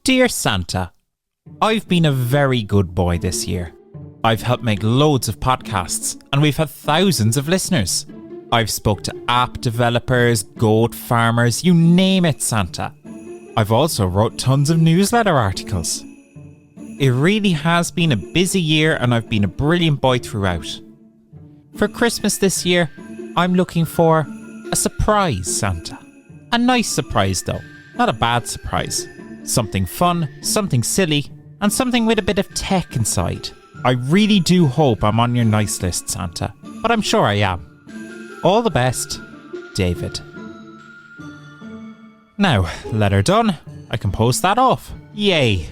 Dear Santa, I've been a very good boy this year. I've helped make loads of podcasts and we've had thousands of listeners. I've spoke to app developers, goat farmers, you name it, Santa. I've also wrote tons of newsletter articles. It really has been a busy year and I've been a brilliant boy throughout. For Christmas this year, I'm looking for a surprise, Santa. A nice surprise though, not a bad surprise. Something fun, something silly, and something with a bit of tech inside. I really do hope I'm on your nice list, Santa, but I'm sure I am. All the best, David. Now, letter done. I can post that off. Yay.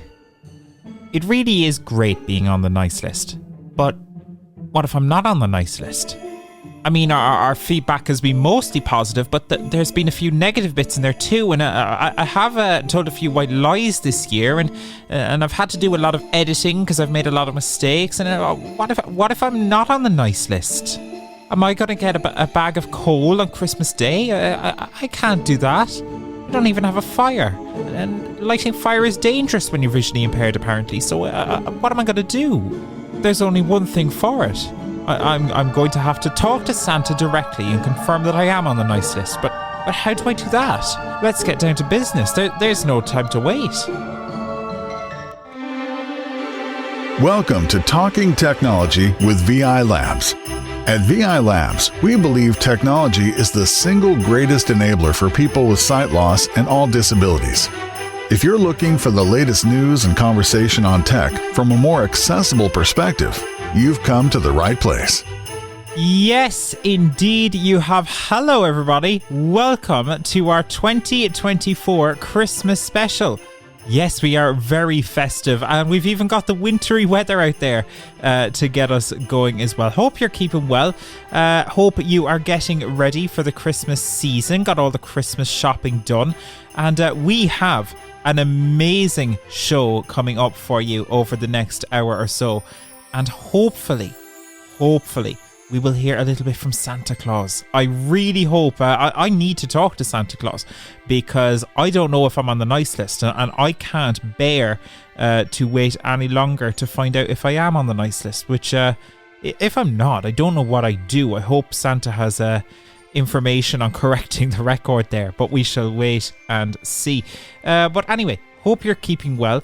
It really is great being on the nice list. But what if I'm not on the nice list? I mean, our feedback has been mostly positive, but there's been a few negative bits in there too. And I have told a few white lies this year, and I've had to do a lot of editing because I've made a lot of mistakes. And what if I'm not on the nice list? Am I going to get a bag of coal on Christmas Day? I can't do that. I don't even have a fire. And lighting fire is dangerous when you're visually impaired, apparently. So what am I going to do? There's only one thing for it. I'm going to have to talk to Santa directly and confirm that I am on the nice list. But how do I do that? Let's get down to business. There's no time to wait. Welcome to Talking Technology with VI Labs. At VI Labs, we believe technology is the single greatest enabler for people with sight loss and all disabilities. If you're looking for the latest news and conversation on tech from a more accessible perspective, you've come to the right place. Yes, indeed you have. Hello, everybody. Welcome to our 2024 Christmas special. Yes, we are very festive and we've even got the wintry weather out there to get us going as well. Hope you're keeping well. Hope you are getting ready for the Christmas season. Got all the Christmas shopping done. And we have an amazing show coming up for you over the next hour or so. And hopefully, we will hear a little bit from Santa Claus. I really hope. I need to talk to Santa Claus because I don't know if I'm on the nice list. And I can't bear to wait any longer to find out if I am on the nice list. Which, if I'm not, I don't know what I do. I hope Santa has information on correcting the record there. But we shall wait and see. But anyway, hope you're keeping well.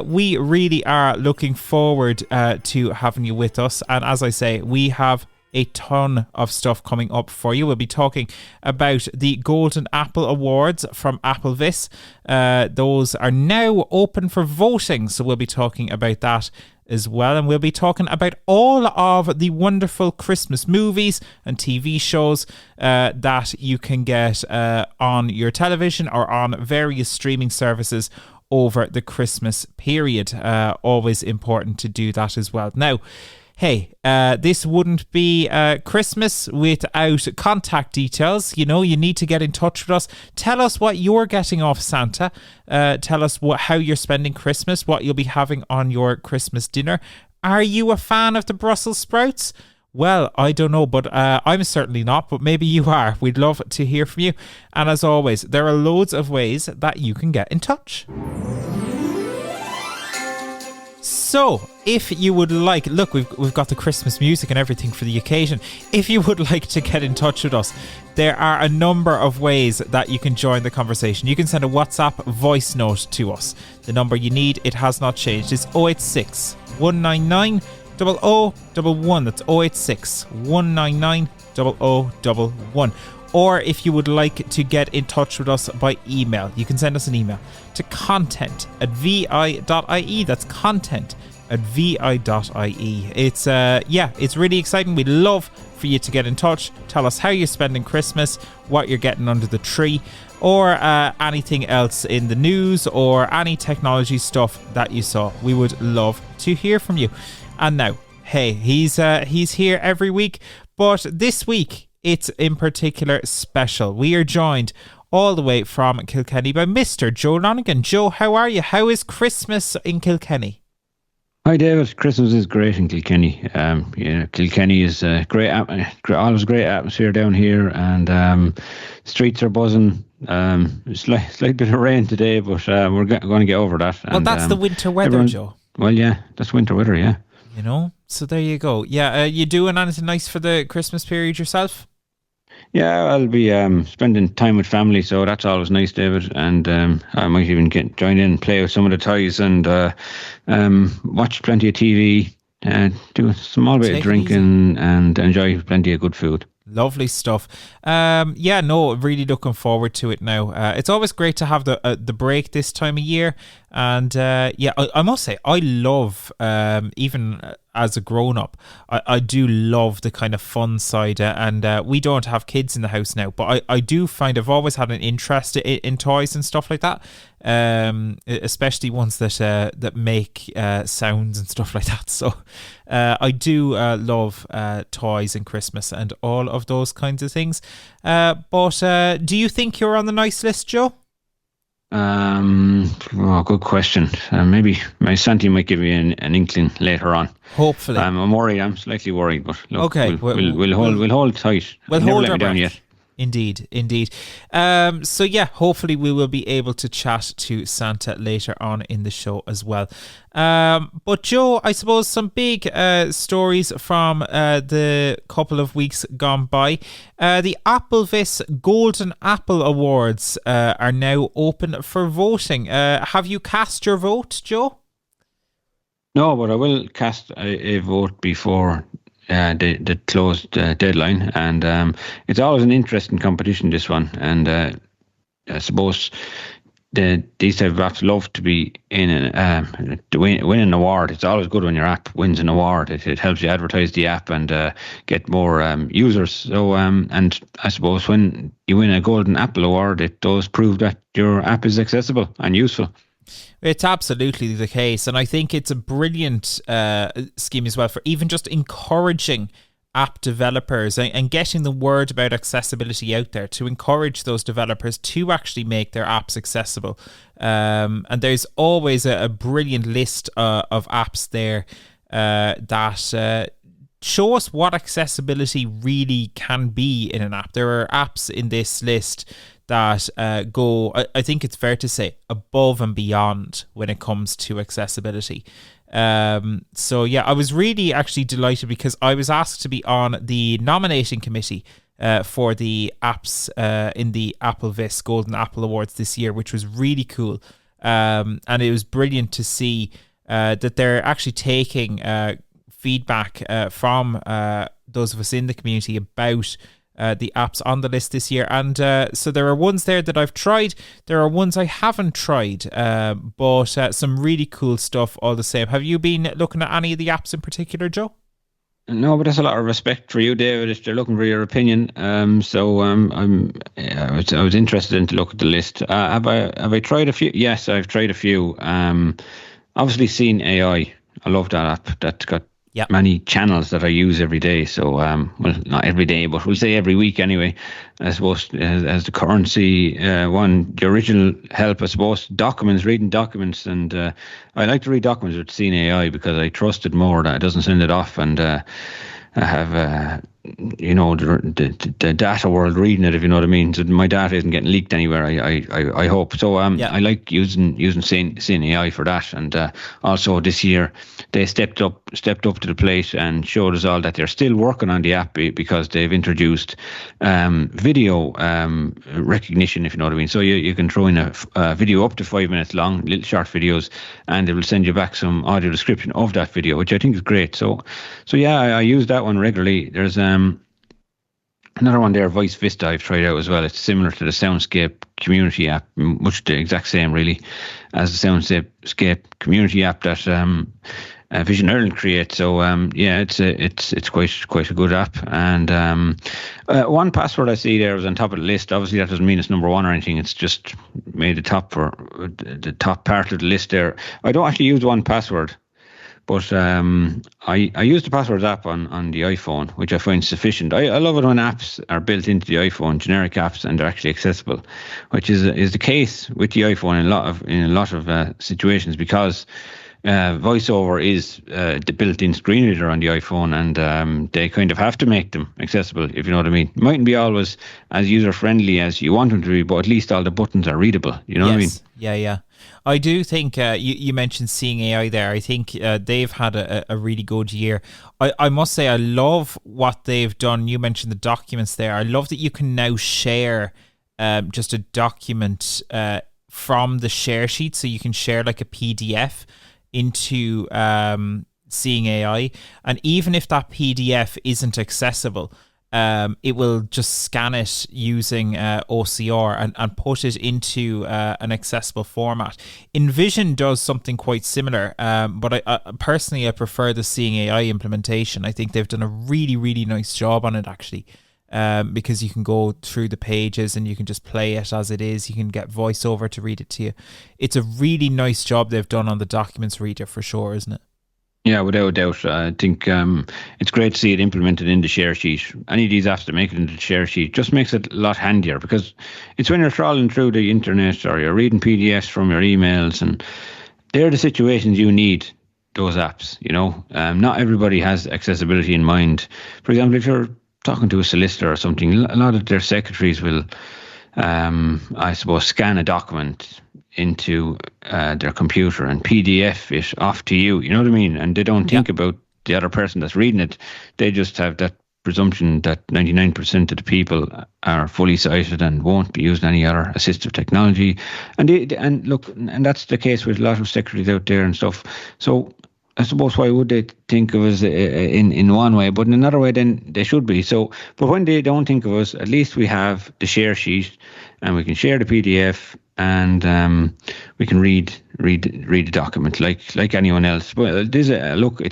We really are looking forward to having you with us. And as I say, we have a ton of stuff coming up for you. We'll be talking about the Golden Apple Awards from AppleVis. Those are now open for voting. So we'll be talking about that as well. And we'll be talking about all of the wonderful Christmas movies and TV shows that you can get on your television or on various streaming services over the Christmas period. Always important to do that as well. Now, hey, this wouldn't be Christmas without contact details. You know, you need to get in touch with us. Tell us what you're getting off Santa. Tell us how you're spending Christmas, what you'll be having on your Christmas dinner. Are you a fan of the Brussels sprouts? Well, I don't know, but I'm certainly not, but maybe you are. We'd love to hear from you. And as always, there are loads of ways that you can get in touch. So, if you would like, look, we've got the Christmas music and everything for the occasion. If you would like to get in touch with us, there are a number of ways that you can join the conversation. You can send a WhatsApp voice note to us. The number you need, it has not changed. It's 086 199 0011. That's 086 199 0011. Or if you would like to get in touch with us by email, you can send us an email to content@vi.ie. That's content@vi.ie. It's really exciting. We'd love for you to get in touch. Tell us how you're spending Christmas, what you're getting under the tree, or anything else in the news or any technology stuff that you saw. We would love to hear from you. And now, hey, he's here every week, but this week it's in particular special. We are joined all the way from Kilkenny by Mr. Joe Lonigan. Joe, how are you? How is Christmas in Kilkenny? Hi, David. Christmas is great in Kilkenny. Kilkenny is always a great atmosphere down here, and streets are buzzing. Slight bit of rain today, but we're going to get over that. Well, And that's the winter weather, Joe. Well, yeah, that's winter weather, yeah. So there you go. Yeah, you doing anything nice for the Christmas period yourself? Yeah, I'll be spending time with family, so that's always nice, David. And I might even join in and play with some of the toys and watch plenty of TV, do a small bit of drinking and enjoy plenty of good food. Lovely stuff. Really looking forward to it now. It's always great to have the break this time of year. And I must say, I love, even as a grown-up, I do love the kind of fun side. And we don't have kids in the house now, but I do find I've always had an interest in toys and stuff like that. Especially ones that make sounds and stuff like that. So I do love toys and Christmas and all of those kinds of things. But do you think you're on the nice list, Joe? Good question. Maybe my Santi might give you an inkling later on. Hopefully. I'm worried. I'm slightly worried, but look, okay. We'll hold tight. We'll never hold let our me down breath. yet. Indeed. Hopefully we will be able to chat to Santa later on in the show as well. But Joe, I suppose some big stories from the couple of weeks gone by. The AppleVis Golden Apple Awards are now open for voting. Have you cast your vote, Joe? No, but I will cast a vote before the closed deadline, and it's always an interesting competition, this one. And I suppose these type of apps love to be to win an award. It's always good when your app wins an award. It helps you advertise the app and get more users. So and I suppose when you win a Golden Apple Award, it does prove that your app is accessible and useful. It's absolutely the case, and I think it's a brilliant scheme as well for even just encouraging app developers and getting the word about accessibility out there, to encourage those developers to actually make their apps accessible. And there's always a brilliant list of apps there that show us what accessibility really can be in an app. There are apps in this list that go, I think it's fair to say, above and beyond when it comes to accessibility. I was really actually delighted because I was asked to be on the nominating committee for the apps in the AppleVis Golden Apple Awards this year, which was really cool. And it was brilliant to see that they're actually taking feedback from those of us in the community about the apps on the list this year. And so there are ones there that I've tried. There are ones I haven't tried, but some really cool stuff all the same. Have you been looking at any of the apps in particular, Joe? No, but that's a lot of respect for you, David, if they're looking for your opinion. I was interested in to look at the list. Have I tried a few? Yes, I've tried a few. Obviously, Seen AI. I love that app. That's got many channels that I use every day. So, well, not every day, but we'll say every week anyway. I suppose as the currency one, the original help, I suppose, reading documents. And I like to read documents with Seen AI because I trust it more that it doesn't send it off. And I have the data world reading it, if you know what I mean. So my data isn't getting leaked anywhere, I hope. So I like using Seen AI for that. And also this year they stepped up to the plate and showed us all that they're still working on the app because they've introduced video recognition, if you know what I mean. So you can throw in a video up to 5 minutes long, little short videos, and it will send you back some audio description of that video, which I think is great. So I use that one regularly. There's another one there, Voice Vista, I've tried out as well. It's similar to the Soundscape community app, much the exact same really as the Soundscape community app that Vision Ireland creates. So it's quite a good app. And 1Password I see there was on top of the list. Obviously that doesn't mean it's number one or anything. It's just made the top for the top part of the list there. I don't actually use 1Password. But I use the Passwords app on the iPhone, which I find sufficient. I love it when apps are built into the iPhone, generic apps, and they're actually accessible, which is the case with the iPhone in a lot of situations, because VoiceOver is the built-in screen reader on the iPhone, and they kind of have to make them accessible, if you know what I mean. It mightn't be always as user-friendly as you want them to be, but at least all the buttons are readable, you know what I mean? Yeah. I do think you mentioned seeing AI there. I think they've had a really good year. I must say I love what they've done. You mentioned the documents there. I love that you can now share just a document from the share sheet, so you can share like a PDF into seeing AI, and even if that PDF isn't accessible, it will just scan it using OCR and put it into an accessible format. InVision does something quite similar, but I personally prefer the Seeing AI implementation. I think they've done a really, really nice job on it, actually, because you can go through the pages and you can just play it as it is. You can get VoiceOver to read it to you. It's a really nice job they've done on the documents reader for sure, isn't it? Yeah, without a doubt. I think it's great to see it implemented in the share sheet. Any of these apps that make it into the share sheet just makes it a lot handier, because it's when you're trawling through the internet or you're reading PDFs from your emails, and they're the situations you need those apps, you know. Not everybody has accessibility in mind. For example, if you're talking to a solicitor or something, a lot of their secretaries will, I suppose, scan a document into their computer and PDF it off to you, you know what I mean? And they don't think about the other person that's reading it. They just have that presumption that 99% of the people are fully sighted and won't be using any other assistive technology. And look, that's the case with a lot of secretaries out there and stuff. So I suppose why would they think of us in one way, but in another way then they should be. So, but when they don't think of us, at least we have the share sheet and we can share the PDF, and we can read the document like anyone else. Well, it's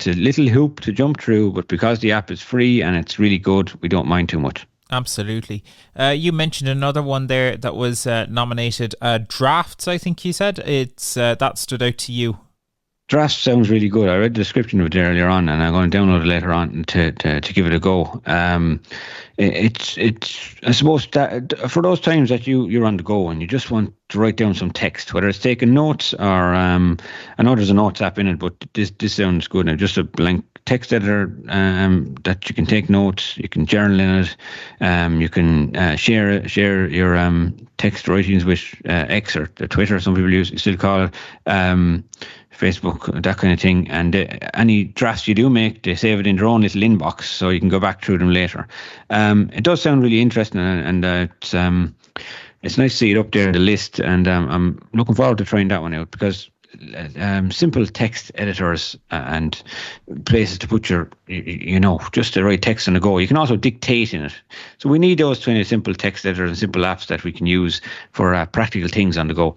a little hoop to jump through, but because the app is free and it's really good, we don't mind too much. Absolutely. You mentioned another one there that was nominated, Drafts, I think you said. It's that stood out to you. Draft sounds really good. I read the description of it earlier on, and I'm going to download it later on to give it a go. It's I suppose that for those times that you're on the go and you just want to write down some text, whether it's taking notes or I know there's a notes app in it, but this sounds good now. Just a blank text editor that you can take notes, you can journal in it, you can share your text writings with X or Twitter, some people still call it. Facebook, that kind of thing, and any drafts you do make, they save it in their own little inbox, so you can go back through them later. It does sound really interesting, and it's nice to see it up there in the list, and I'm looking forward to trying that one out, because simple text editors and places to put your, just the right text on the go. You can also dictate in it, so we need those kind of simple text editors and simple apps that we can use for practical things on the go.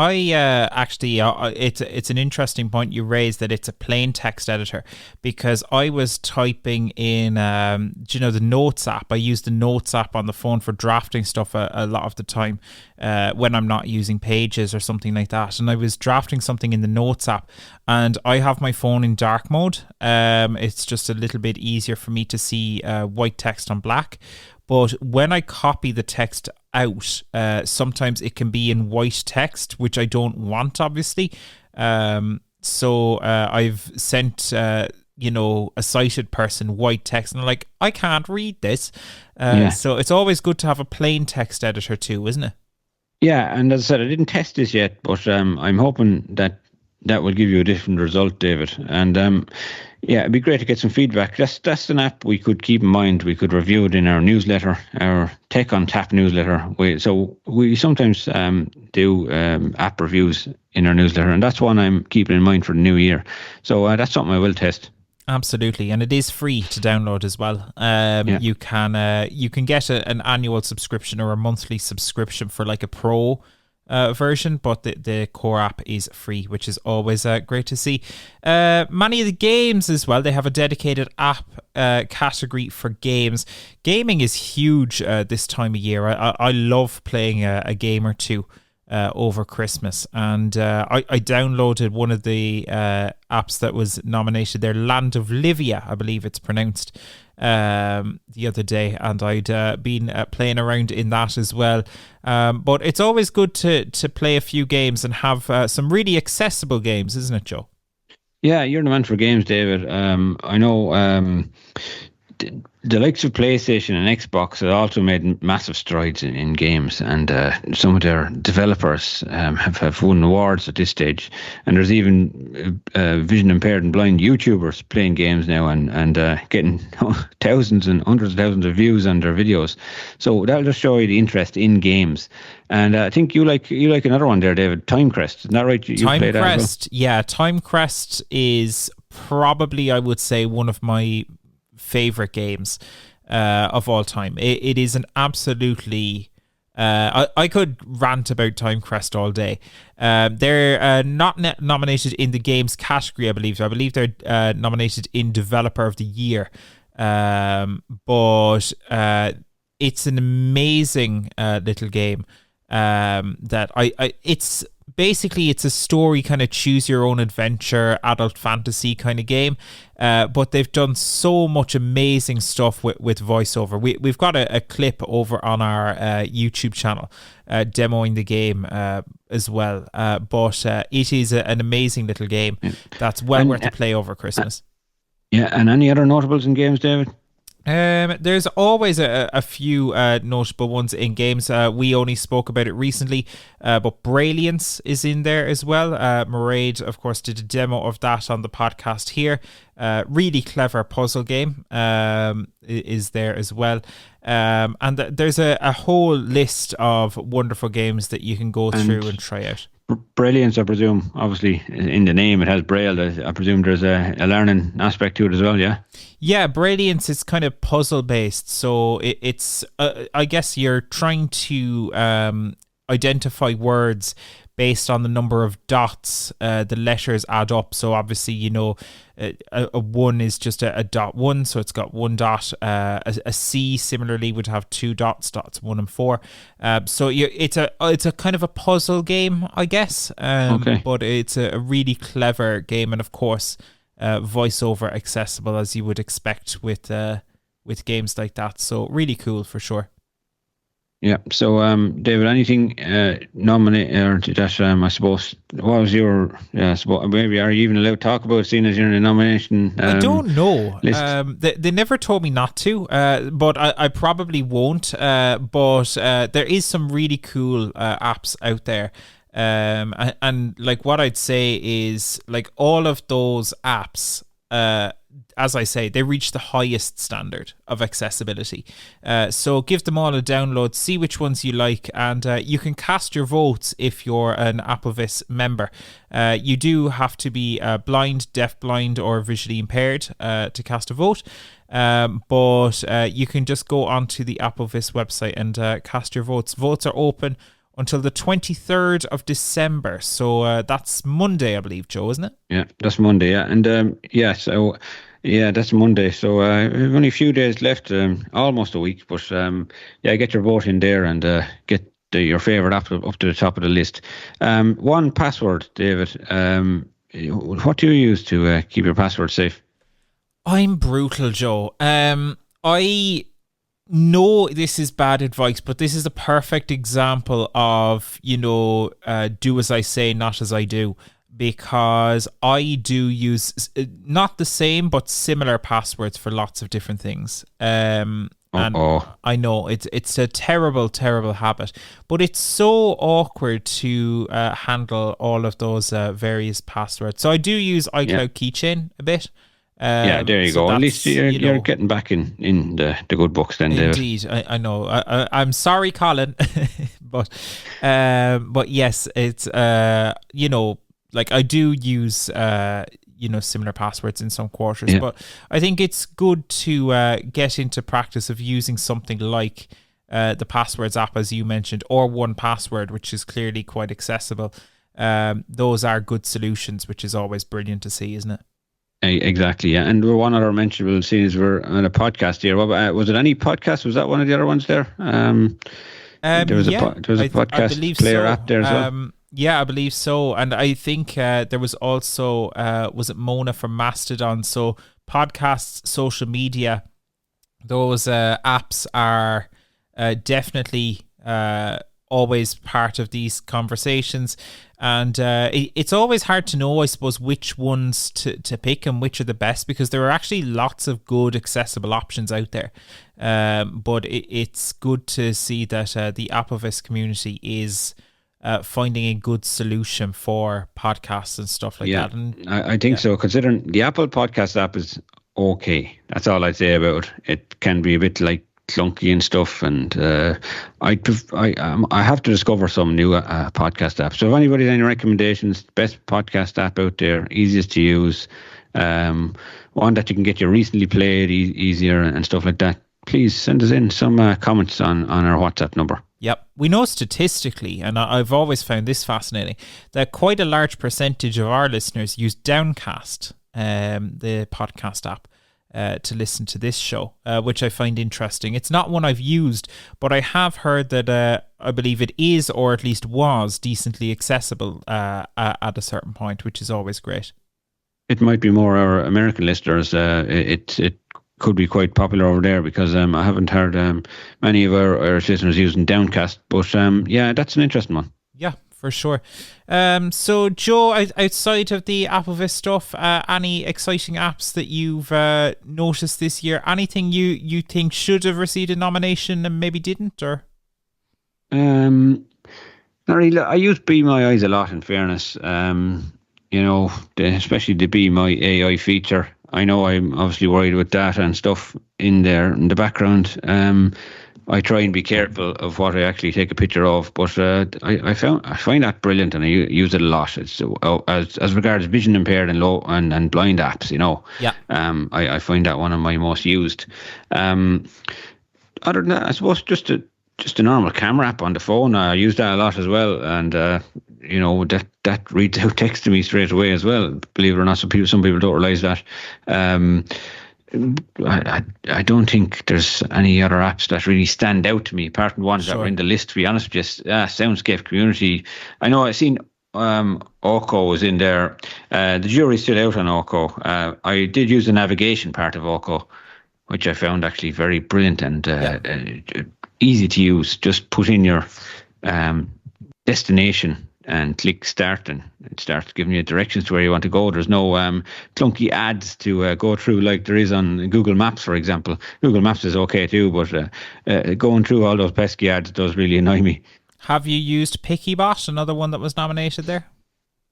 I actually, it's an interesting point you raised, that it's a plain text editor, because I was typing in, the Notes app. I use the Notes app on the phone for drafting stuff a lot of the time when I'm not using Pages or something like that. And I was drafting something in the Notes app, and I have my phone in dark mode. It's just a little bit easier for me to see white text on black. But when I copy the text out, sometimes it can be in white text, which I don't want, obviously. So I've sent, a sighted person white text, and I'm like, I can't read this. So it's always good to have a plain text editor too, isn't it? Yeah, and as I said, I didn't test this yet, but I'm hoping that will give you a different result, David. And it'd be great to get some feedback. That's an app we could keep in mind. We could review it in our newsletter, our Tech on Tap newsletter. We sometimes do app reviews in our newsletter, and that's one I'm keeping in mind for the new year. So that's something I will test. Absolutely, and it is free to download as well. You can get an annual subscription or a monthly subscription for like a pro version, but the core app is free, which is always great to see. Many of the games as well, they have a dedicated app category for games. Gaming is huge this time of year. I love playing a game or two over Christmas, and I downloaded one of the apps that was nominated there, Land of Livia, I believe it's pronounced, the other day, and I'd been playing around in that as well. But it's always good to play a few games and have some really accessible games, isn't it, Joe? Yeah, you're the man for games, David. I know the likes of PlayStation and Xbox have also made massive strides in games, and some of their developers have won awards at this stage. And there's even vision impaired and blind YouTubers playing games now and getting thousands and hundreds of thousands of views on their videos. So that'll just show you the interest in games. And I think you like another one there, David. Timecrest, isn't that right? You play that as well? Yeah, Timecrest is probably, I would say, one of my favorite games of all time. It is an absolutely I could rant about Timecrest all day. They're not nominated in the games category, I believe. I believe they're nominated in Developer of the Year. But it's an amazing little game that it's basically, it's a story kind of choose your own adventure, adult fantasy kind of game. But they've done so much amazing stuff with voiceover. We've got a clip over on our YouTube channel demoing the game as well. But it is an amazing little game that's well worth the play over Christmas. Yeah, and any other notables in games, David? There's always a few notable ones in games. We only spoke about it recently, but Brilliance is in there as well. Mairead, of course, did a demo of that on the podcast here. Really clever puzzle game is there as well. And there's a whole list of wonderful games that you can go through and try out. Brilliance, I presume, obviously in the name it has Braille. I presume there's a learning aspect to it as well, yeah? Yeah, Brilliance is kind of puzzle based, so it's I guess you're trying to identify words based on the number of dots the letters add up. So obviously, you know, a 1 is just a dot 1, so it's got 1 dot. A C similarly would have 2 dots 1 and 4. So it's a kind of a puzzle game, I guess. Okay. But it's a really clever game, and of course, voiceover accessible as you would expect with games like that. So really cool for sure. Yeah. So, David, anything nominate or that? I suppose. What was your? Yeah. Maybe are you even allowed to talk about it, seeing as you're in the nomination? I don't know. List? They never told me not to. But I probably won't. But there is some really cool apps out there. And like what I'd say is like all of those apps. As I say, they reach the highest standard of accessibility. So give them all a download, see which ones you like, and you can cast your votes if you're an AppleVis member. You do have to be blind, deafblind, or visually impaired to cast a vote. But you can just go onto the AppleVis website and cast your votes. Votes are open until the 23rd of December. So that's Monday, I believe, Joe, isn't it? Yeah, that's Monday, yeah. And yeah, that's Monday. So we've only a few days left, almost a week. But yeah, get your vote in there and get your favourite app up to the top of the list. 1Password, David. What do you use to keep your password safe? I'm brutal, Joe. I know this is bad advice, but this is a perfect example of, you know, do as I say, not as I do. Because I do use not the same but similar passwords for lots of different things. And I know it's a terrible habit, but it's so awkward to handle all of those various passwords. So I do use iCloud Keychain a bit. Yeah, there you go. At least you're getting back in the good books then, David. Indeed, I know. I'm sorry, Colin, but yes, it's you know. Like I do use, you know, similar passwords in some quarters, but I think it's good to get into practice of using something like the Passwords app, as you mentioned, or 1Password, which is clearly quite accessible. Those are good solutions, which is always brilliant to see, isn't it? Exactly, yeah. And one other mention we'll see is we're on a podcast here. Was it any podcast? Was that one of the other ones there? There was a podcast player app there as well. Yeah, I believe so. And I think there was also, was it Mona from Mastodon? So podcasts, social media, those apps are definitely always part of these conversations. And it's always hard to know, I suppose, which ones to pick and which are the best, because there are actually lots of good accessible options out there. But it's good to see that the AppleVis community is finding a good solution for podcasts and stuff like that. And I think so, considering the Apple Podcast app is okay. That's all I'd say about it. It can be a bit like clunky and stuff, and I have to discover some new podcast apps. So if anybody has any recommendations, best podcast app out there, easiest to use, one that you can get your recently played easier and stuff like that, please send us in some comments on our WhatsApp number. Yep. We know statistically, and I've always found this fascinating, that quite a large percentage of our listeners use Downcast, the podcast app, to listen to this show, which I find interesting. It's not one I've used, but I have heard that I believe it is, or at least was, decently accessible at a certain point, which is always great. It might be more our American listeners. It could be quite popular over there, because I haven't heard many of our Irish listeners using Downcast. But yeah, that's an interesting one. Yeah, for sure. So, Joe, outside of the AppleVis stuff, any exciting apps that you've noticed this year? Anything you think should have received a nomination and maybe didn't, or? Not really. I use Be My Eyes a lot, in fairness. Especially the Be My AI feature. I know I'm obviously worried with data and stuff in there in the background. I try and be careful of what I actually take a picture of, but I find that brilliant, and I use it a lot. It's as regards vision impaired and low and blind apps, Yeah. I find that one of my most used. Other than that, I suppose just a normal camera app on the phone. I use that a lot as well, and that reads out text to me straight away as well. Believe it or not, some people don't realize that. I don't think there's any other apps that really stand out to me, apart from ones that were in the list, to be honest with you. Soundscape Community. I know I've seen Orco was in there. The jury's still out on Orco. I did use the navigation part of Orco, which I found actually very brilliant and easy to use. Just put in your destination and click start, and it starts giving you directions to where you want to go. There's no clunky ads to go through like there is on Google Maps, for example. Google Maps is okay too, but going through all those pesky ads does really annoy me. Have you used PickyBot, another one that was nominated there?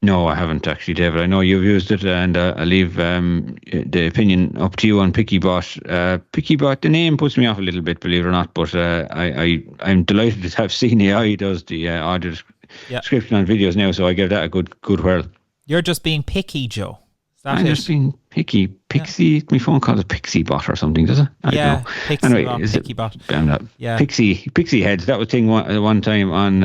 No, I haven't actually, David. I know you've used it, and I'll leave the opinion up to you on PickyBot. PickyBot, the name puts me off a little bit, believe it or not, but I'm delighted to have seen AI does the audio description on videos now, so I give that a good whirl. You're just being picky, Joe. I'm just being picky. Pixie, my phone calls it PixieBot or something, does it? I don't know. PixieBot. Yeah. Pixie heads. That was thing one time on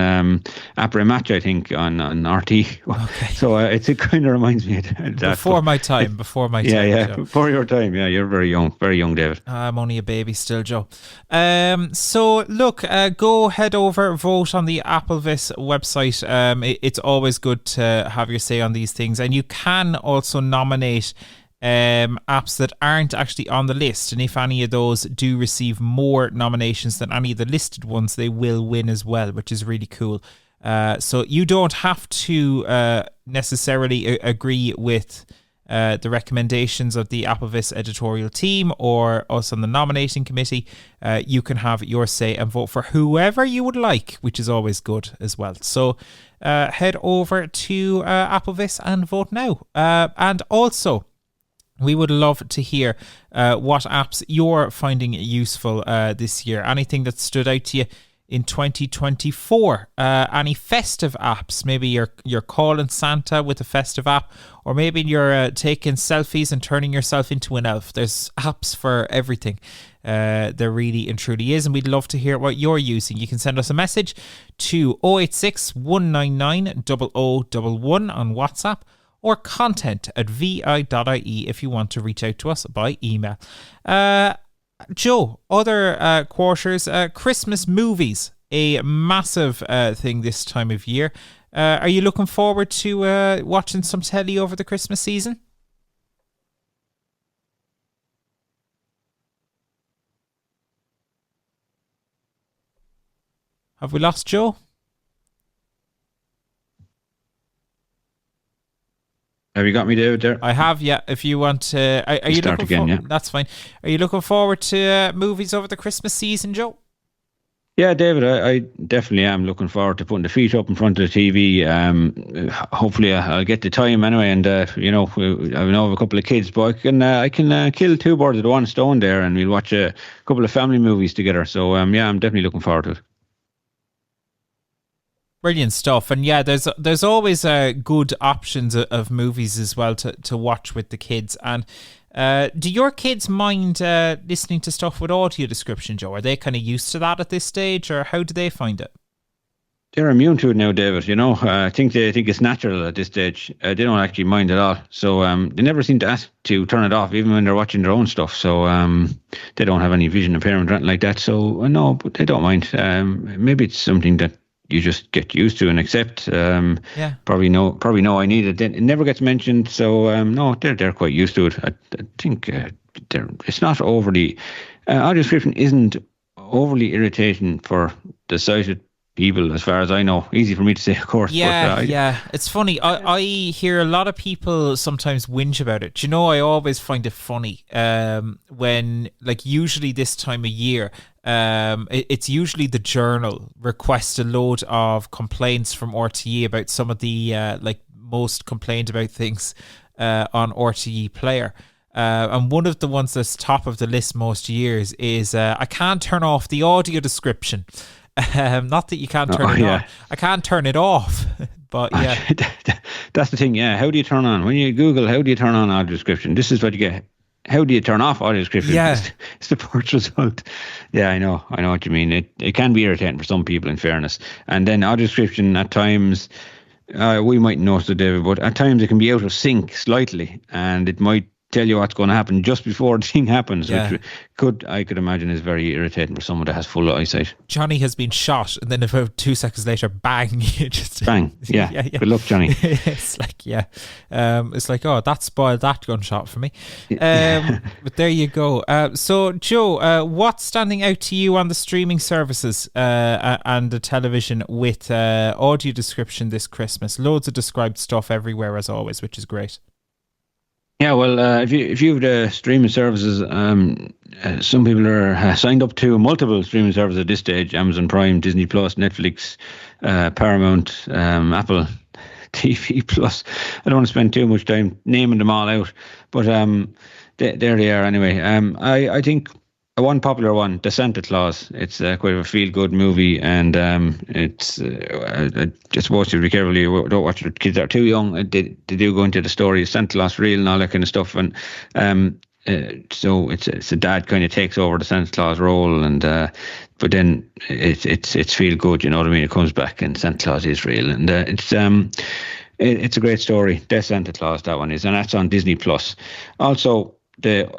Après Match, I think, on RT. Okay. So it kind of reminds me of that. Before my time. Yeah, Joe. Before your time. Yeah, you're very young, David. I'm only a baby still, Joe. So look, go head over, vote on the AppleVis website. It's always good to have your say on these things, and you can also nominate apps that aren't actually on the list, and if any of those do receive more nominations than any of the listed ones, they will win as well, which is really cool. So you don't have to necessarily agree with the recommendations of the AppleVis editorial team or us on the nominating committee. You can have your say and vote for whoever you would like, which is always good as well. So head over to AppleVis and vote now. And also, we would love to hear what apps you're finding useful this year. Anything that stood out to you in 2024. Any festive apps? Maybe you're calling Santa with a festive app, or maybe you're taking selfies and turning yourself into an elf. There's apps for everything. There really and truly is, and we'd love to hear what you're using. You can send us a message to 086 199 0011 on WhatsApp, or content@vi.ie if you want to reach out to us by email. Joe, other quarters, Christmas movies, a massive thing this time of year. Are you looking forward to watching some telly over the Christmas season? Have we lost Joe? Have you got me, David, there? I have, yeah. If you want to... Are you start looking again, yeah. That's fine. Are you looking forward to movies over the Christmas season, Joe? Yeah, David, I definitely am looking forward to putting the feet up in front of the TV. Hopefully, I'll get the time anyway, and I know I have a couple of kids, but I can kill two birds with one stone there, and we'll watch a couple of family movies together. So yeah, I'm definitely looking forward to it. Brilliant stuff. And yeah, there's always good options of movies as well to watch with the kids. And do your kids mind listening to stuff with audio description, Joe? Are they kind of used to that at this stage, or how do they find it? They're immune to it now, David. I think they think it's natural at this stage. They don't actually mind at all. So they never seem to ask to turn it off, even when they're watching their own stuff. So they don't have any vision impairment or anything like that. So no, but they don't mind. Maybe it's something that you just get used to and accept. Probably know I need it. It never gets mentioned. So no, they're quite used to it. I think it's not overly audio description isn't overly irritating for the sighted people, as far as I know. Easy for me to say, of course. Yeah. It's funny. I hear a lot of people sometimes whinge about it. Do you know, I always find it funny when, like, usually this time of year, it's usually the Journal requests a load of complaints from RTE about some of the most complained about things on RTE Player. And one of the ones that's top of the list most years is I can't turn off the audio description. Not that you can't turn it on. I can't turn it off. But yeah. That's the thing, yeah. How do you turn on? When you Google, how do you turn on audio description? This is what you get. How do you turn off audio description? Yeah. It's the first result. Yeah, I know what you mean. It can be irritating for some people, in fairness. And then audio description at times, we might notice it, David, but at times it can be out of sync slightly, and it might tell you what's going to happen just before the thing happens, which I could imagine is very irritating for someone that has full eyesight. Johnny has been shot, and then about 2 seconds later, bang! You just bang. Yeah. Good luck, Johnny. It's like, it's like, oh, that spoiled that gunshot for me. But there you go. So, Joe, what's standing out to you on the streaming services and the television with audio description this Christmas? Loads of described stuff everywhere, as always, which is great. Yeah, well, if you have the streaming services, some people are signed up to multiple streaming services at this stage: Amazon Prime, Disney Plus, Netflix, Paramount, Apple TV Plus. I don't want to spend too much time naming them all out, but there they are anyway. I think one popular one, The Santa Claus. It's quite a feel-good movie, and it's just watch it really carefully. Don't watch it with kids that are too young. They do go into the story of Santa Claus real and all that kind of stuff, and so it's a dad kind of takes over the Santa Claus role, and but then it's feel-good. You know what I mean? It comes back, and Santa Claus is real, and it's a great story. The Santa Claus, that one is, and that's on Disney Plus. Also, the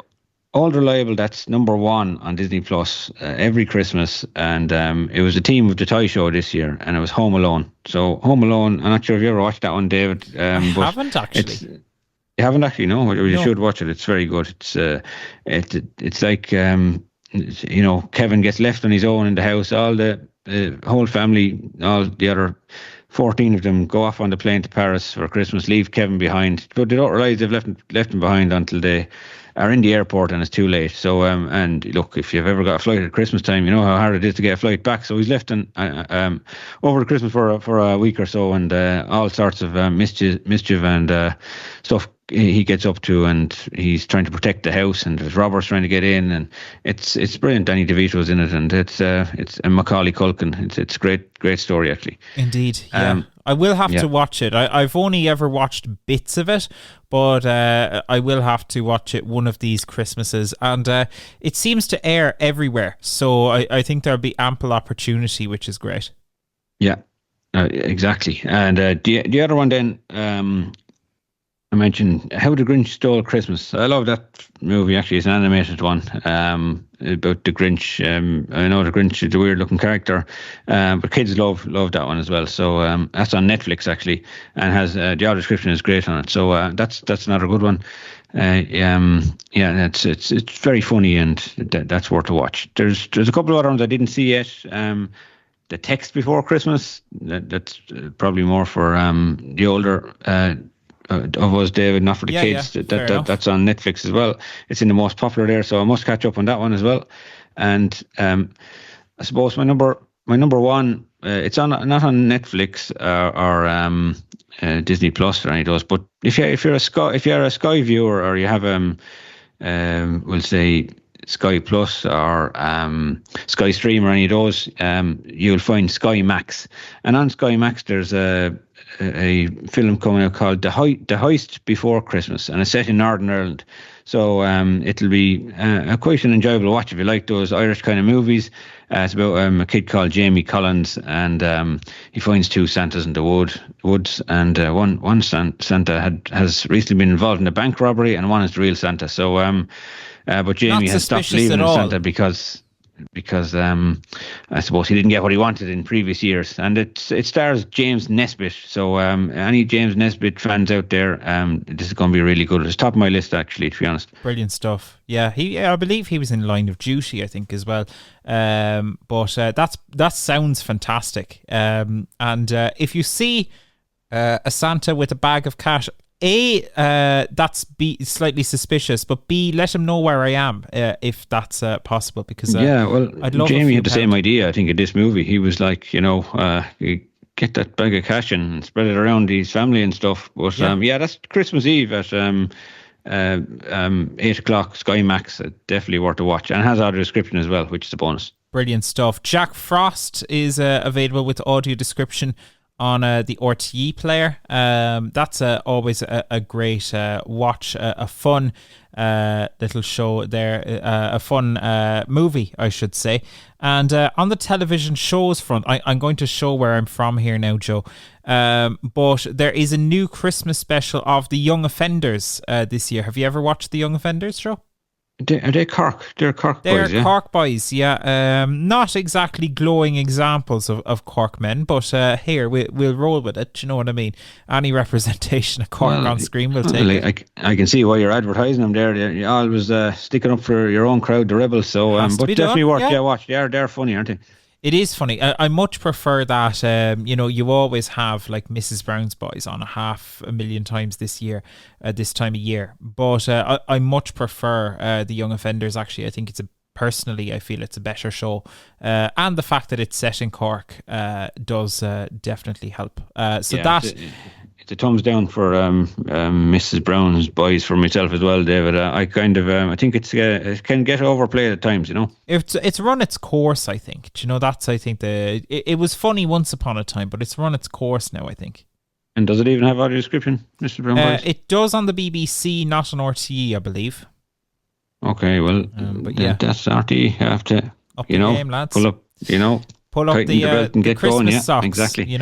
All Reliable, that's number one on Disney Plus every Christmas, and it was the theme of the toy show this year, and it was Home Alone. So Home Alone, I'm not sure if you ever watched that one, David. I haven't actually. You haven't actually? No, you should watch it. It's very good. It's like Kevin gets left on his own in the house. All the whole family, all the other 14 of them go off on the plane to Paris for Christmas, leave Kevin behind, but they don't realise they've left him behind until they are in the airport and it's too late. So and look, if you've ever got a flight at Christmas time, you know how hard it is to get a flight back. So he's left over the Christmas for a week or so, and all sorts of mischief and stuff he gets up to, and he's trying to protect the house, and there's robbers trying to get in, and it's brilliant. Danny DeVito's in it, and it's Macaulay Culkin. It's a great story, actually. Indeed, yeah. I will have to watch it. I've only ever watched bits of it, but I will have to watch it one of these Christmases. And it seems to air everywhere, so I think there'll be ample opportunity, which is great. Yeah, exactly. And the other one then, I mentioned How the Grinch Stole Christmas. I love that movie, actually. It's an animated one about the Grinch. I know the Grinch is a weird-looking character, but kids love that one as well. So that's on Netflix, actually, and has the audio description is great on it. So that's another good one. It's very funny, and that's worth a watch. There's a couple of other ones I didn't see yet. The Text Before Christmas, that's probably more for the older of Us, David, Not for the Kids. That's on Netflix as well. It's in the most popular there, so I must catch up on that one as well. And I suppose my number one, it's on not on Netflix or Disney Plus or any of those. But if you're a Sky viewer, or you have we'll say Sky Plus or Sky Stream or any of those, you'll find Sky Max. And on Sky Max, there's a film coming out called The Heist Before Christmas, and it's set in Northern Ireland. So it'll be quite an enjoyable watch if you like those Irish kind of movies. It's about a kid called Jamie Collins, and he finds two Santas in the woods, and one Santa has recently been involved in a bank robbery, and one is the real Santa. So, but Jamie has stopped believing in Santa because I suppose he didn't get what he wanted in previous years. And it stars James Nesbitt. So any James Nesbitt fans out there, this is going to be really good. It's top of my list, actually, to be honest. Brilliant stuff. Yeah, I believe he was in Line of Duty, I think, as well. But that sounds fantastic. And if you see a Santa with a bag of cash, that's slightly suspicious, but B, let him know where I am if that's possible, because I'd love Jamie had the same idea, I think, in this movie. He was like, you get that bag of cash and spread it around his family and stuff. But that's Christmas Eve at 8 o'clock, Sky Max. Definitely worth a watch, and it has audio description as well, which is a bonus. Brilliant stuff. Jack Frost is available with audio description on the RTE player. That's always a great watch, a fun little show there, a fun movie, I should say. And on the television shows front, I'm going to show where I'm from here now, Joe. But there is a new Christmas special of The Young Offenders this year. Have you ever watched The Young Offenders, Joe? Are they Cork? They're Cork boys, They're Cork boys, yeah. Not exactly glowing examples of Cork men, but here, we'll roll with it. Do you know what I mean? Any representation of Cork on screen will take it. I can see why you're advertising them there. You're always sticking up for your own crowd, the Rebels. So, but definitely worth watch. They're funny, aren't they? It is funny. I much prefer that, you always have like Mrs. Brown's Boys on 500,000 times this time of year. But I much prefer The Young Offenders, actually. I think personally, I feel it's a better show. And the fact that it's set in Cork does definitely help. It's a thumbs down for Mrs. Brown's Boys for myself as well, David. I think it can get overplayed at times, It's run its course, I think. That's, I think, it was funny once upon a time, but it's run its course now, I think. And does it even have audio description, Mr. Brown Boys? It does on the BBC, not on RTE, I believe. Okay, well, that's RTE. You have to, up the game, lads. Pull up the Christmas socks, exactly.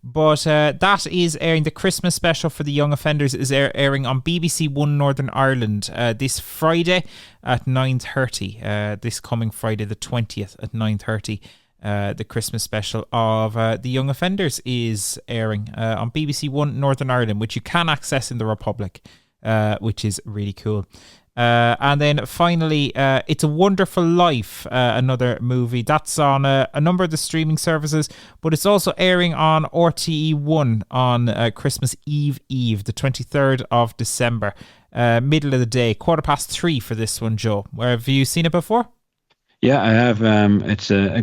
But that is airing. The Christmas special for The Young Offenders is airing on BBC One Northern Ireland this Friday at 9:30. This coming Friday, the 20th at 9:30. The Christmas special of The Young Offenders is airing on BBC One Northern Ireland, which you can access in the Republic, which is really cool. And then finally, It's a Wonderful Life, another movie. That's on a number of the streaming services, but it's also airing on RTE1 on Christmas Eve, the 23rd of December, middle of the day, 3:15 for this one, Joe. Have you seen it before? Yeah, I have. It's another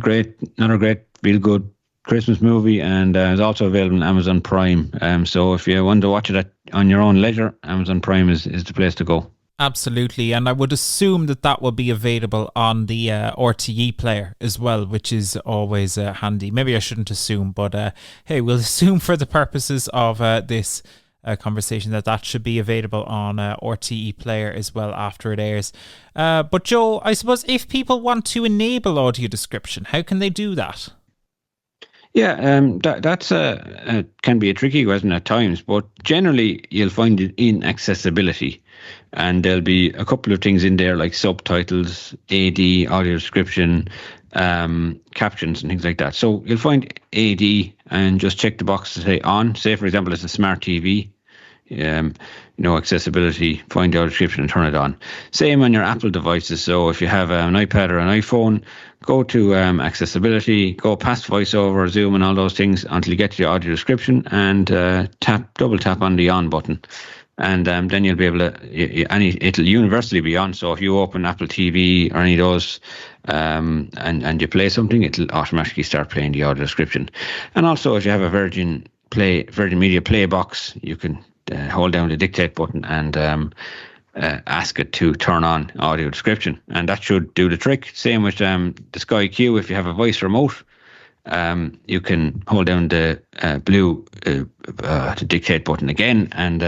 great, real good Christmas movie, and it's also available on Amazon Prime. So if you want to watch it on your own leisure, Amazon Prime is the place to go. Absolutely, and I would assume that will be available on the RTE player as well, which is always handy. Maybe I shouldn't assume, but hey, we'll assume for the purposes of this conversation that should be available on RTE player as well after it airs. But Joe, I suppose if people want to enable audio description, how can they do that? Yeah, that's can be a tricky question at times, but generally you'll find it in accessibility. And there'll be a couple of things in there like subtitles, AD, audio description, captions and things like that. So you'll find AD and just check the box to say on. Say, for example, it's a smart TV. accessibility, find the audio description and turn it on. Same on your Apple devices. So if you have an iPad or an iPhone, go to accessibility, go past voiceover, Zoom and all those things until you get to the audio description, and double tap on the on button. And then you'll be able to, it'll universally be on. So if you open Apple TV or any of those and you play something, it'll automatically start playing the audio description. And also, if you have a Virgin Media Play box, you can hold down the dictate button and ask it to turn on audio description. And that should do the trick. Same with the Sky Q. If you have a voice remote, you can hold down the blue the dictate button again, and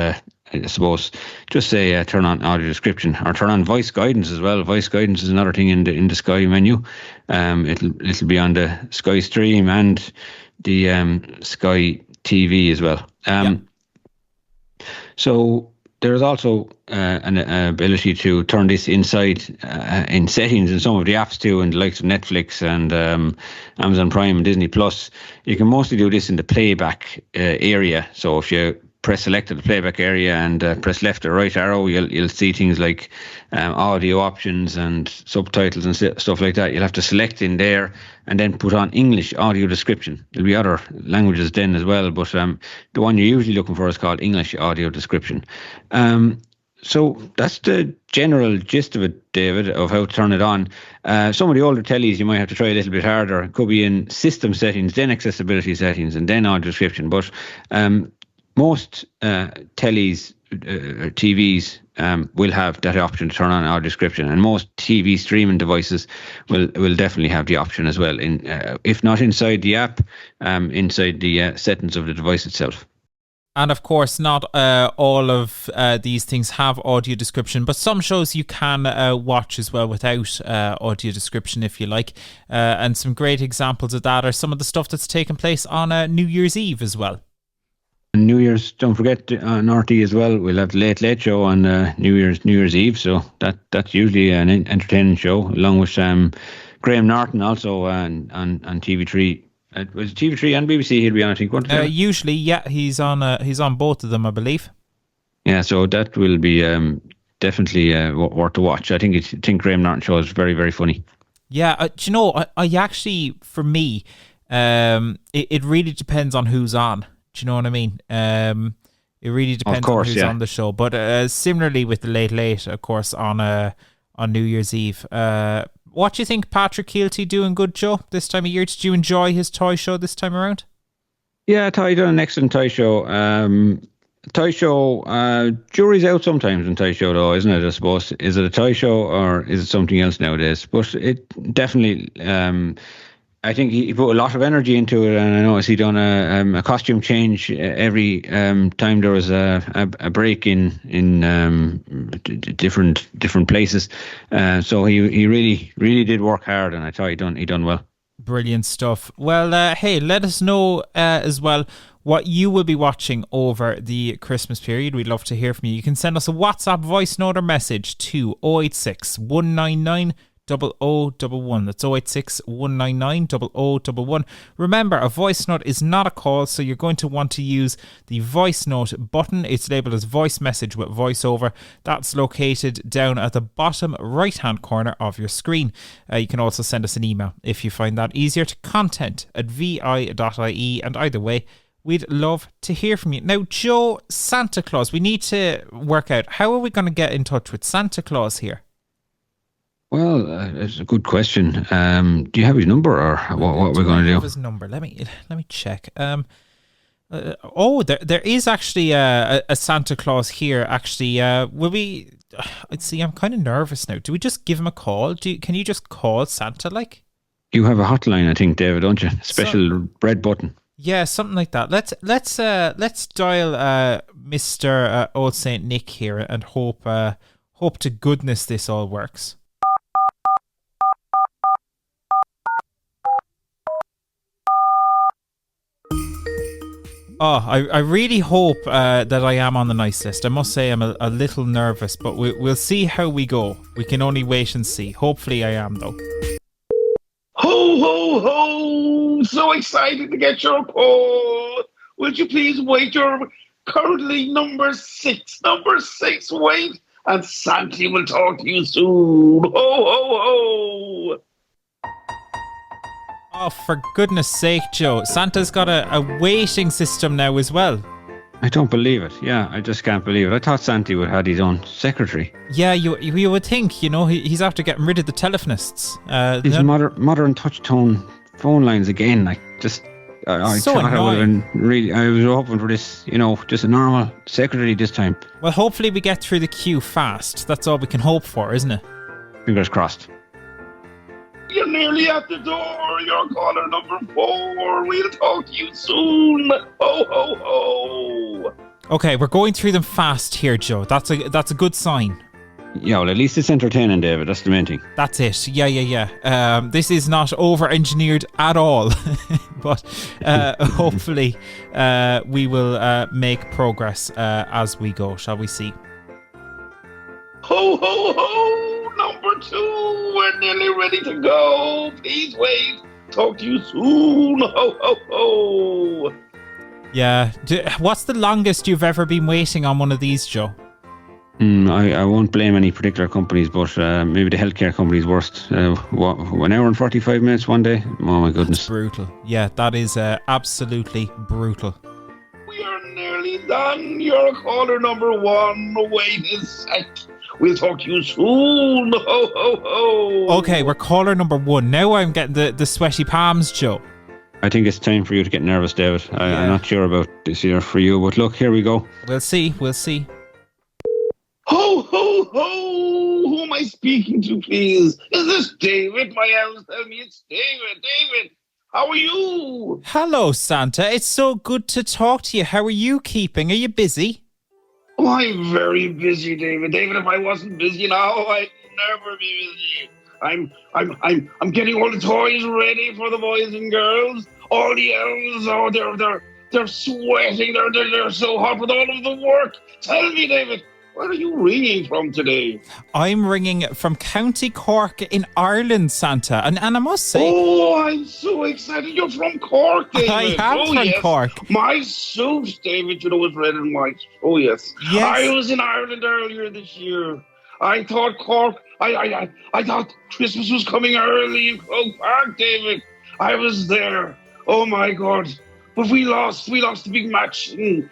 I suppose just say turn on audio description, or turn on voice guidance as well. Voice guidance is another thing in the Sky menu. It'll be on the Sky Stream and the Sky TV as well. So there's also an ability to turn this inside in settings in some of the apps too, in the likes of Netflix and Amazon Prime and Disney Plus. You can mostly do this in the playback area. So if you press select the playback area and press left or right arrow, you'll see things like audio options and subtitles and stuff like that. You'll have to select in there and then put on English audio description. There'll be other languages then as well, but the one you're usually looking for is called English audio description. So that's the general gist of it, David, of how to turn it on. Some of the older tellies, you might have to try a little bit harder. It could be in system settings, then accessibility settings, and then audio description. But most tellies, TVs, will have that option to turn on audio description, and most TV streaming devices will definitely have the option as well. If not inside the app, inside the settings of the device itself. And of course, not all of these things have audio description, but some shows you can watch as well without audio description if you like. And some great examples of that are some of the stuff that's taken place on New Year's Eve as well. New Year's, don't forget on RT as well. We'll have the Late Late Show on New Year's Eve, so that's usually an entertaining show, along with Graham Norton also on TV3. Was it TV3 and BBC he'll be on, I think, won't it? Usually, yeah, he's on both of them, I believe. Yeah, so that will be definitely worth to watch. I think Graham Norton show is very, very funny. Yeah, do you know, I actually, for me, it really depends on who's on. Do you know what I mean? It really depends on who's on the show. But similarly with the Late Late, of course, on New Year's Eve. What do you think, Patrick Keelty doing good, Joe, this time of year? Did you enjoy his toy show this time around? Yeah, I thought he done an excellent toy show. Jury's out sometimes in toy show, though, isn't it? I suppose. Is it a toy show or is it something else nowadays? But it definitely... I think he put a lot of energy into it, and I noticed he done a costume change every time there was a break in different places. So he really did work hard, and I thought he done well. Brilliant stuff. Well, hey, let us know as well what you will be watching over the Christmas period. We'd love to hear from you. You can send us a WhatsApp voice note or message to 086 199 0011. That's 086 199 0011. Remember, a voice note is not a call, so you're going to want to use the voice note button. It's labelled as voice message with voiceover. That's located down at the bottom right hand corner of your screen. You can also send us an email if you find that easier, to content@vi.ie, and either way, we'd love to hear from you. Now, Joe, Santa Claus, we need to work out, how are we going to get in touch with Santa Claus here? Well, it's a good question. Do you have his number, or what we're going to do? His number. Let me check. There is actually a Santa Claus here. Actually, will we? Let's see. I'm kind of nervous now. Do we just give him a call? Can you just call Santa? Like, you have a hotline, I think, David, don't you? Special red button. Yeah, something like that. Let's dial Mr. Old Saint Nick here and hope to goodness this all works. Oh, I really hope that I am on the nice list. I must say I'm a little nervous, but we'll see how we go. We can only wait and see. Hopefully I am, though. Ho, ho, ho! So excited to get your call. Would you please wait your Currently number 6. Number 6, wait. And Santy will talk to you soon. Ho, ho, ho. Oh, for goodness sake, Joe. Santa's got a waiting system now as well. I don't believe it. Yeah, I just can't believe it. I thought Santy would have had his own secretary. Yeah, you would think, he's after getting rid of the telephonists. These modern touch tone phone lines again. Like, just... I so thought annoying. I would have been really... I was hoping for this, just a normal secretary this time. Well, hopefully we get through the queue fast. That's all we can hope for, isn't it? Fingers crossed. You're nearly at the door. You're caller number 4. We'll talk to you soon. Ho, ho, ho. Okay, we're going through them fast here, Joe. That's a good sign. Yeah, well, at least it's entertaining, David. That's the main thing. That's it. Yeah. This is not over-engineered at all. But hopefully we will make progress as we go. Shall we see? Ho, ho, ho. Number 2. We're nearly ready to go. Please wait. Talk to you soon. Ho, ho, ho. Yeah. What's the longest you've ever been waiting on one of these, Joe? I won't blame any particular companies, but maybe the healthcare company's worst. 1 hour and 45 minutes one day. Oh my goodness. That's brutal. Yeah, that is absolutely brutal. We are nearly done. You're caller number 1. Wait a sec. We'll talk to you soon. Ho, ho, ho. Okay, we're caller number 1. Now I'm getting the sweaty palms, Joe. I think it's time for you to get nervous, David. I'm not sure about this year for you, but look, here we go. We'll see. Ho, ho, ho! Who am I speaking to, please? Is this David? My elves tell me it's David. David, how are you? Hello, Santa. It's so good to talk to you. How are you keeping? Are you busy? Oh, I'm very busy, David. David, if I wasn't busy now, I'd never be busy. I'm getting all the toys ready for the boys and girls. All the elves, they're sweating. They're so hot with all of the work. Tell me, David, where are you ringing from today? I'm ringing from County Cork in Ireland, Santa. And I must say... Oh, I'm so excited. You're from Cork, David. I am from Cork. My suit, David, is red and white. Oh, yes. I was in Ireland earlier this year. I thought Cork... I thought Christmas was coming early in Croke Park, David. I was there. Oh, my God. But we lost the big match in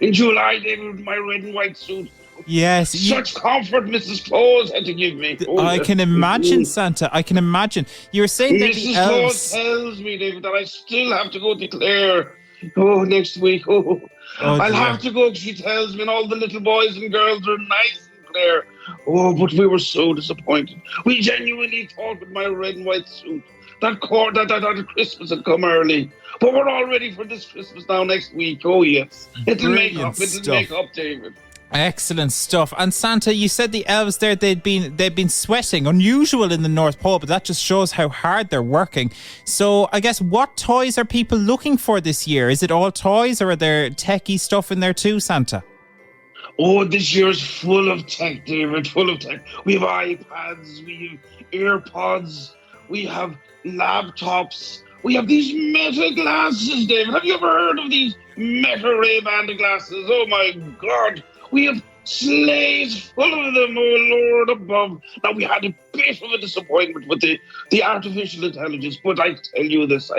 July, David, with my red and white suit. Yes. Such comfort Mrs. Claus had to give me. I can imagine, Santa. I can imagine. You were saying that Mrs. Claus tells me, David, that I still have to go to Clare. Next week. I'll have to go, she tells me, and all the little boys and girls are nice in Clare. Oh, but we were so disappointed. We genuinely thought with my red and white suit that Christmas had come early. But we're all ready for this Christmas now next week. Oh, yes. It'll make up, David. Excellent stuff. And Santa, you said the elves there, they'd been sweating, unusual in the North Pole, but that just shows how hard they're working. So I guess, what toys are people looking for this year? Is it all toys, or are there techie stuff in there too, Santa? Oh, this year's full of tech, David, full of tech. We have iPads, we have AirPods, we have laptops, we have these Meta glasses, David. Have you ever heard of these Meta Ray-Ban glasses? Oh my God. We have sleighs full of them, oh Lord above. Now, we had a bit of a disappointment with the artificial intelligence, but I tell you this,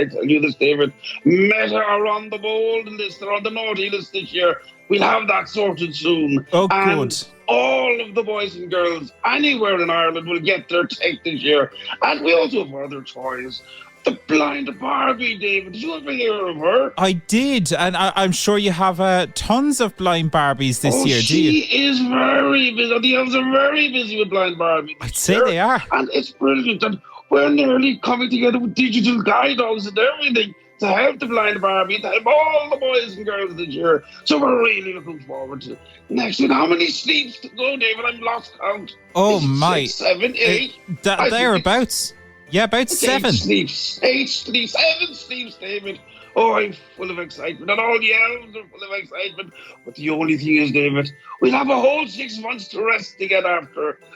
David. Meta are on the bold list, they're on the naughty list this year. We'll have that sorted soon. Oh, and good. All of the boys and girls anywhere in Ireland will get their tech this year. And we also have other toys. The blind Barbie, David. Did you ever hear of her? I did, and I'm sure you have tons of blind Barbies this year, do you? She is very busy. The elves are very busy with blind Barbie. I'd say they are. And it's brilliant. And we're nearly coming together with digital guide dogs and everything to help the blind Barbie, to help all the boys and girls this year. So we're really looking forward to next week. How many sleeps to go, David? I'm lost count. Oh, my. 6, 7, 8. Thereabouts. Yeah, about 7. 8 sleeps, 7 sleeps, David. Oh, I'm full of excitement. And all the elves are full of excitement. But the only thing is, David, we'll have a whole 6 months to rest again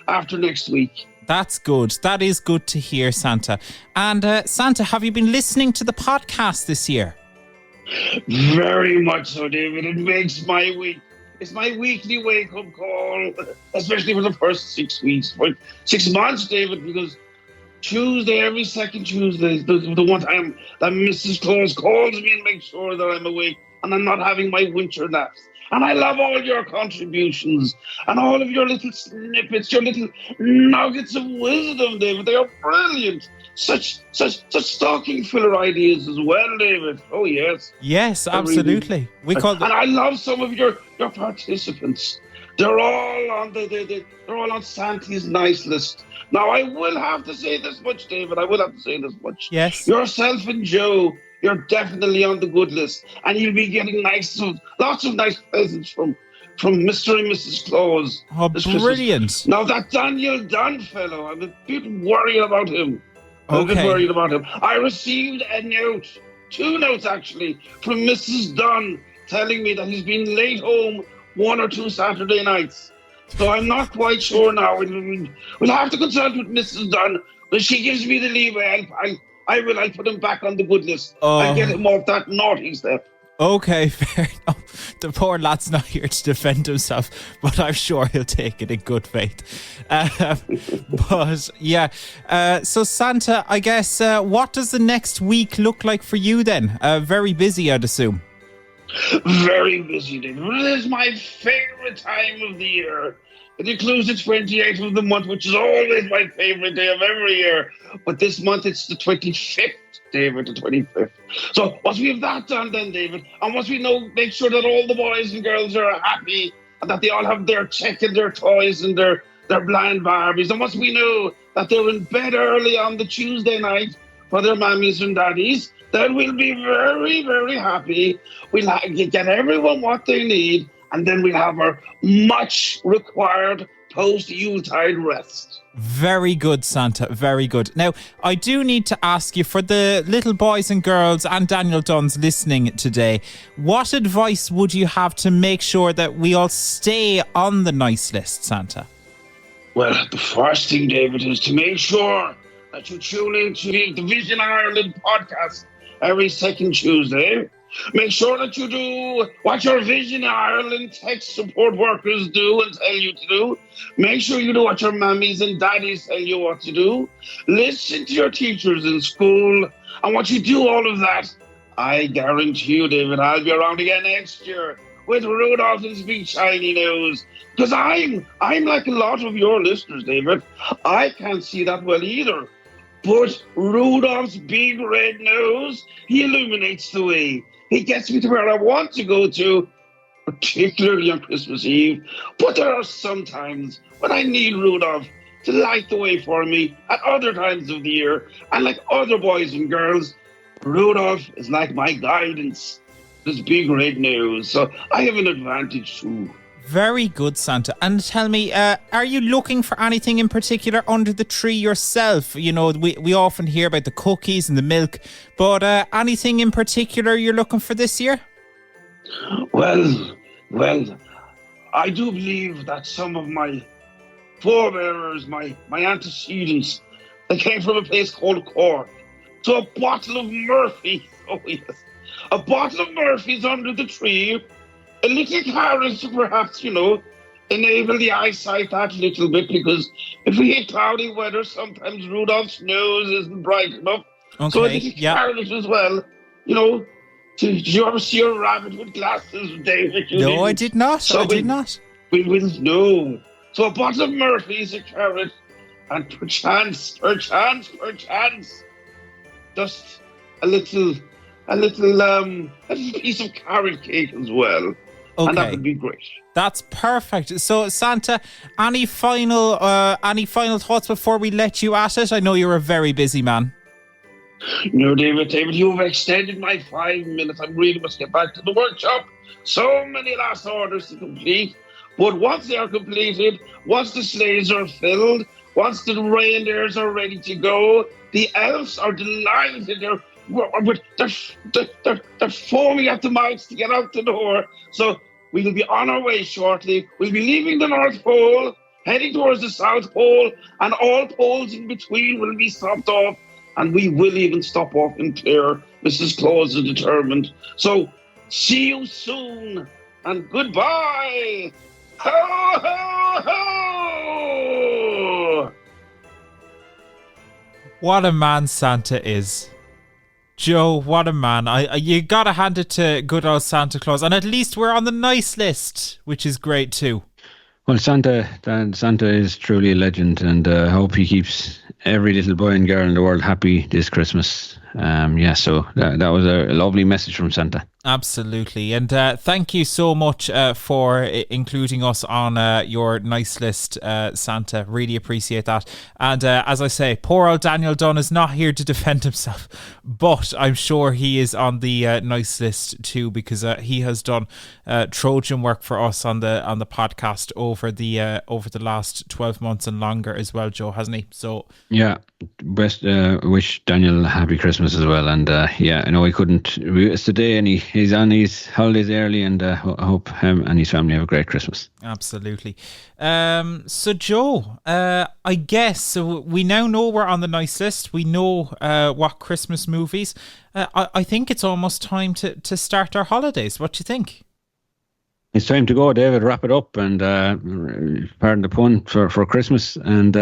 after next week. That's good. That is good to hear, Santa. And Santa, have you been listening to the podcast this year? Very much so, David. It makes my week. It's my weekly wake-up call, especially for the first 6 weeks, for 6 months, David, because Tuesday, every second Tuesday, the one time that Mrs. Claus calls me and makes sure that I'm awake and I'm not having my winter naps. And I love all your contributions and all of your little snippets, your little nuggets of wisdom, David. They are brilliant. Such stocking filler ideas as well, David. Oh yes. Yes, absolutely. And I love some of your participants. They're all on they're all on Santi's nice list. Now I will have to say this much, David. I will have to say this much. Yes. Yourself and Joe, you're definitely on the good list, and you'll be getting lots of nice presents from Mr. and Mrs. Claus. Oh, brilliant! Christmas. Now that Daniel Dunn fellow, I'm a bit worried about him. I received a note, 2 notes actually, from Mrs. Dunn telling me that he's been late home 1 or 2 Saturday nights. So I'm not quite sure now. We'll have to consult with Mrs. Dunn. When she gives me the leeway, I'll put him back on the good list. I'll get him off that naughty step. Okay, fair enough. The poor lad's not here to defend himself, but I'm sure he'll take it in good faith. But yeah, so Santa, I guess, what does the next week look like for you then? Very busy, I'd assume. Very busy, David. It is my favourite time of the year. It includes the 28th of the month, which is always my favourite day of every year. But this month it's the 25th, David, the 25th. So once we have that done then, David, and once we make sure that all the boys and girls are happy and that they all have their check and their toys and their blind Barbies, and once we know that they're in bed early on the Tuesday night for their mammies and daddies, then we'll be very, very happy. We'll get everyone what they need, and then we'll have our much required post-Yuletide rest. Very good, Santa. Very good. Now, I do need to ask you, for the little boys and girls and Daniel Dunn's listening today, what advice would you have to make sure that we all stay on the nice list, Santa? Well, the first thing, David, is to make sure that you tune into the Vision Ireland podcast every second Tuesday. Make sure that you do what your Vision Ireland tech support workers do and tell you to do. Make sure you do what your mammies and daddies tell you what to do. Listen to your teachers in school. And once you do all of that, I guarantee you, David, I'll be around again next year with Rudolph and his big shiny nose. Because I'm like a lot of your listeners, David. I can't see that well either. But Rudolph's big red nose, he illuminates the way. He gets me to where I want to go to, particularly on Christmas Eve. But there are some times when I need Rudolph to light the way for me at other times of the year. And like other boys and girls, Rudolph is like my guidance, this big red nose. So I have an advantage too. Very good, Santa. And tell me, are you looking for anything in particular under the tree yourself? You know, we often hear about the cookies and the milk, but anything in particular you're looking for this year? Well, I do believe that some of my forebearers, my antecedents, they came from a place called Cork. So a bottle of Murphy, oh yes, a bottle of Murphy's under the tree. A little carrot to perhaps, enable the eyesight that little bit, because if we hit cloudy weather, sometimes Rudolph's nose isn't bright enough. Okay, so a little carrot as well. Did you ever see a rabbit with glasses, David? No, I did not. I did not. No. So a bottle of Murphy's, a carrot, and perchance, just a little piece of carrot cake as well. Okay. And that would be great. That's perfect. So, Santa, any final thoughts before we let you at it? I know you're a very busy man. No, David, you've extended my 5 minutes. I really must get back to the workshop. So many last orders to complete. But once they are completed, once the sleighs are filled, once the reindeers are ready to go, the elves are delighted. They're foaming at the mouth to get out the door. So we'll be on our way shortly. We'll be leaving the North Pole, heading towards the South Pole, and all poles in between will be stopped off. and we will even stop off in Clare. Mrs. Claus is determined. So, see you soon, and goodbye! Ho, ho, ho! What a man Santa is. Joe, what a man. You gotta hand it to good old Santa Claus. And at least we're on the nice list, which is great too. Well, Santa is truly a legend, and I hope he keeps every little boy and girl in the world happy this Christmas. So that was a lovely message from Santa. Absolutely. And thank you so much for including us on your nice list, Santa. Really appreciate that. And as I say, poor old Daniel Dunn is not here to defend himself, but I'm sure he is on the nice list too, because he has done Trojan work for us on the podcast over the last 12 months and longer as well, Joe, hasn't he? So yeah, best wish Daniel a happy Christmas as well. And I know he couldn't. It's today, and he's on his holidays early, and I hope him and his family have a great Christmas. Absolutely. So Joe, I guess so we now know we're on the nice list. We know what Christmas movies. I think it's almost time to start our holidays. What do you think? It's time to go, David. Wrap it up, and pardon the pun, for Christmas. And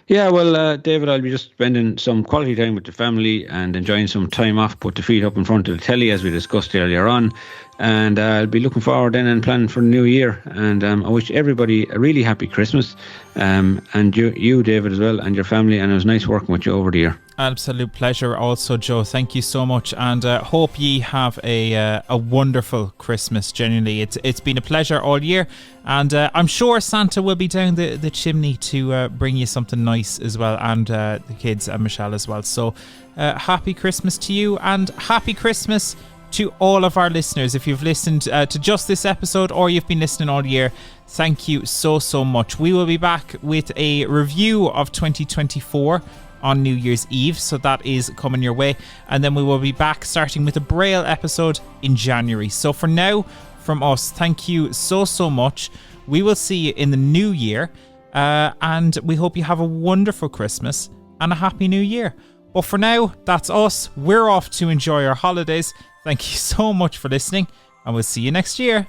David, I'll be just spending some quality time with the family and enjoying some time off. Put the feet up in front of the telly, as we discussed earlier on. And I'll be looking forward then and planning for the new year. And I wish everybody a really happy Christmas. And you, David, as well, and your family. And it was nice working with you over the year. Absolute pleasure also, Joe. Thank you so much, and hope ye have a wonderful Christmas. Genuinely, it's been a pleasure all year, and I'm sure Santa will be down the chimney to bring you something nice as well, and the kids and Michelle as well. So happy Christmas to you, and happy Christmas to all of our listeners. If you've listened to just this episode, or you've been listening all year, thank you so much. We will be back with a review of 2024 on New Year's Eve, so that is coming your way, and then we will be back starting with a Braille episode in January. So for now, from us, thank you so much. We will see you in the new year, and we hope you have a wonderful Christmas and a happy new year. But for now, that's us. We're off to enjoy our holidays. Thank you so much for listening, and we'll see you next year.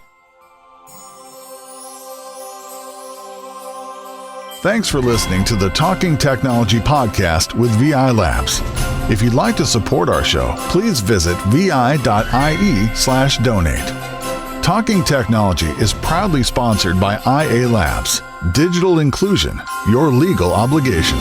Thanks for listening to the Talking Technology podcast with VI Labs. If you'd like to support our show, please visit vi.ie/donate. Talking Technology is proudly sponsored by IA Labs. Digital inclusion, your legal obligation.